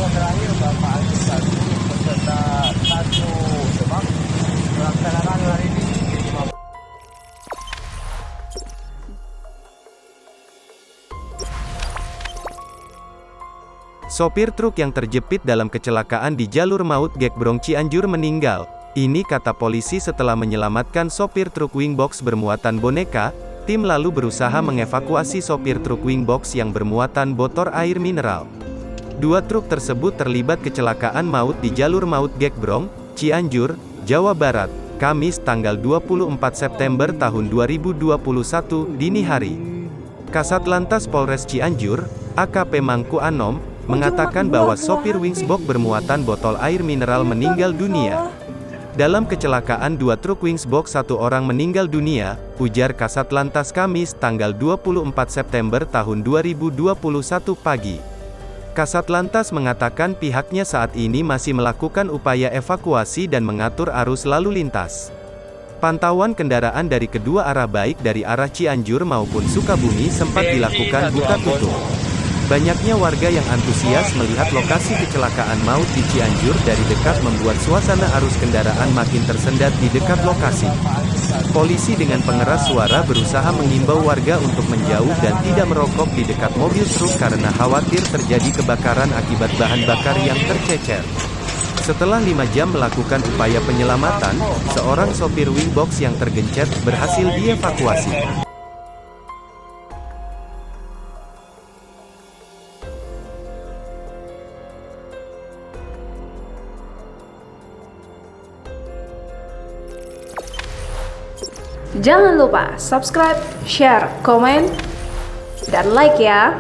info terakhir Bapak Agus Satu beserta satu Demak melaksanakan hari ini. Sopir truk yang terjepit dalam kecelakaan di jalur maut Gekbrong Cianjur meninggal. Ini kata polisi setelah menyelamatkan sopir truk wingbox bermuatan boneka. Tim lalu berusaha mengevakuasi sopir truk wingbox yang bermuatan botol air mineral. Dua truk tersebut terlibat kecelakaan maut di jalur maut Gekbrong, Cianjur, Jawa Barat, Kamis tanggal 24 September tahun 2021 dini hari. Kasat Lantas Polres Cianjur, AKP Mangku Anom, mengatakan bahwa sopir Wingsbox bermuatan botol air mineral meninggal dunia. Dalam kecelakaan dua truk Wingsbox satu orang meninggal dunia, ujar Kasat Lantas Kamis tanggal 24 September tahun 2021 pagi. Kasat Lantas mengatakan pihaknya saat ini masih melakukan upaya evakuasi dan mengatur arus lalu lintas. Pantauan kendaraan dari kedua arah baik dari arah Cianjur maupun Sukabumi sempat dilakukan buka tutup. Banyaknya warga yang antusias melihat lokasi kecelakaan maut di Cianjur dari dekat membuat suasana arus kendaraan makin tersendat di dekat lokasi. Polisi dengan pengeras suara berusaha mengimbau warga untuk menjauh dan tidak merokok di dekat mobil truk karena khawatir terjadi kebakaran akibat bahan bakar yang tercecer. Setelah 5 jam melakukan upaya penyelamatan, seorang sopir wingbox yang tergencet berhasil dievakuasi. Jangan lupa subscribe, share, komen, dan like ya.